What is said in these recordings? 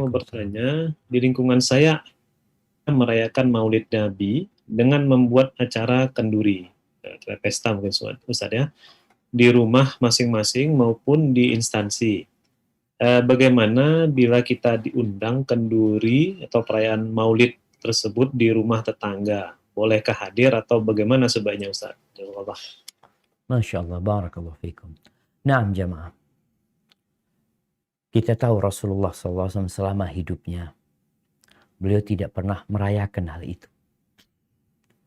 Waalaikumsalam. bertanya, di lingkungan saya merayakan Maulid Nabi dengan membuat acara kenduri, pesta mungkin Ustaz ya, di rumah masing-masing maupun di instansi. Bagaimana bila kita diundang kenduri atau perayaan Maulid tersebut di rumah tetangga? Bolehkah hadir atau bagaimana sebaiknya Ustaz? Jazakallah. Masya Allah, barakallahu fikum. Naam jamaah. Kita tahu Rasulullah SAW selama hidupnya, beliau tidak pernah merayakan hal itu.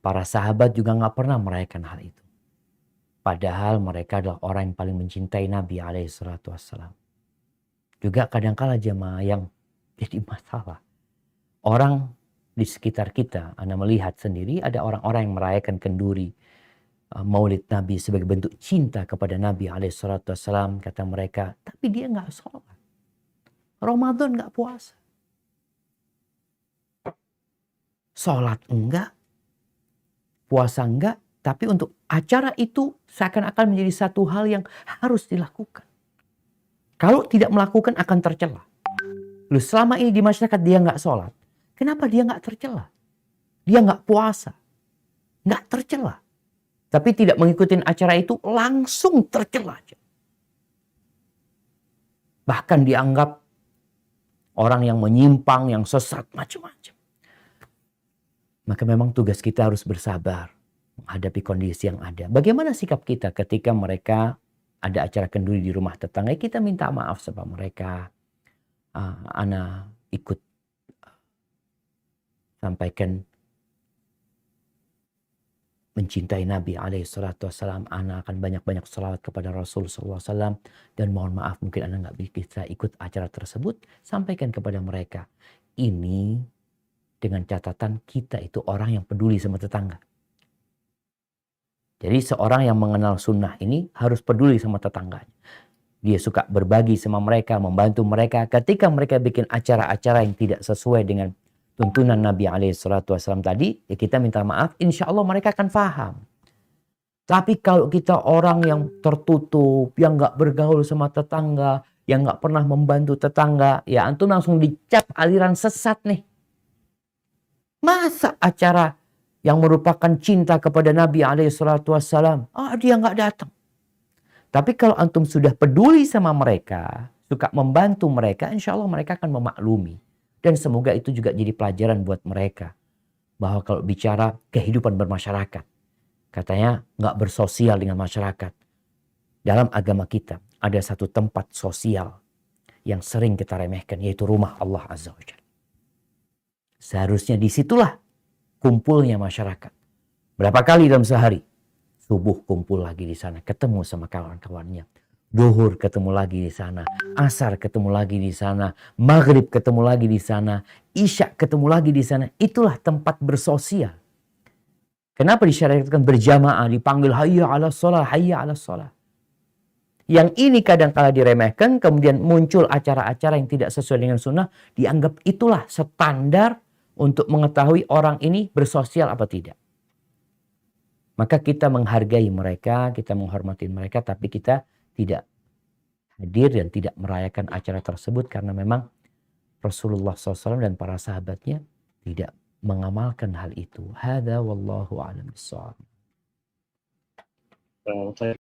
Para sahabat juga nggak pernah merayakan hal itu. Padahal mereka adalah orang yang paling mencintai Nabi SAW. Juga kadang-kala jemaah yang jadi masalah. Orang di sekitar kita, Anda melihat sendiri ada orang-orang yang merayakan kenduri Maulid Nabi sebagai bentuk cinta kepada Nabi SAW. Kata mereka, tapi dia nggak sholat. Ramadan nggak puasa. Sholat enggak, puasa enggak, tapi untuk acara itu seakan-akan menjadi satu hal yang harus dilakukan. Kalau tidak melakukan akan tercela. Lalu selama ini di masyarakat dia nggak sholat, kenapa dia nggak tercela? Dia nggak puasa, nggak tercela. Tapi tidak mengikuti acara itu langsung tercela. Bahkan dianggap orang yang menyimpang, yang sesat, macam-macam. Maka memang tugas kita harus bersabar menghadapi kondisi yang ada. Bagaimana sikap kita ketika mereka ada acara kenduri di rumah tetangga? Kita minta maaf sama mereka. Ana ikut sampaikan mencintai Nabi SAW. Ana akan banyak-banyak salawat kepada Rasul SAW. Dan mohon maaf mungkin Ana nggak bisa ikut acara tersebut. Sampaikan kepada mereka. Ini dengan catatan kita itu orang yang peduli sama tetangga. Jadi seorang yang mengenal sunnah ini harus peduli sama tetangganya. Dia suka berbagi sama mereka, membantu mereka. Ketika mereka bikin acara-acara yang tidak sesuai dengan tuntunan Nabi SAW tadi, ya kita minta maaf, insya Allah mereka akan paham. Tapi kalau kita orang yang tertutup, yang nggak bergaul sama tetangga, yang nggak pernah membantu tetangga, ya antum langsung dicap aliran sesat nih. Masa acara yang merupakan cinta kepada Nabi SAW, dia nggak datang. Tapi kalau antum sudah peduli sama mereka, suka membantu mereka, insya Allah mereka akan memaklumi. Dan semoga itu juga jadi pelajaran buat mereka. Bahwa kalau bicara kehidupan bermasyarakat, katanya nggak bersosial dengan masyarakat. Dalam agama kita ada satu tempat sosial yang sering kita remehkan, yaitu rumah Allah Azza wa Jalla. Seharusnya disitulah kumpulnya masyarakat. Berapa kali dalam sehari? Subuh kumpul lagi di sana, ketemu sama kawan-kawannya. Zuhur ketemu lagi di sana, asar ketemu lagi di sana, maghrib ketemu lagi di sana, isya ketemu lagi di sana. Itulah tempat bersosial. Kenapa disyariatkan berjamaah, dipanggil hayya ala sholah, hayya ala sholah. Yang ini kadang-kala diremehkan, kemudian muncul acara-acara yang tidak sesuai dengan sunnah, dianggap itulah standar untuk mengetahui orang ini bersosial apa tidak. Maka kita menghargai mereka, kita menghormati mereka, tapi kita tidak hadir dan tidak merayakan acara tersebut karena memang Rasulullah SAW dan para sahabatnya tidak mengamalkan hal itu. Hada wallahu a'lam bishawab.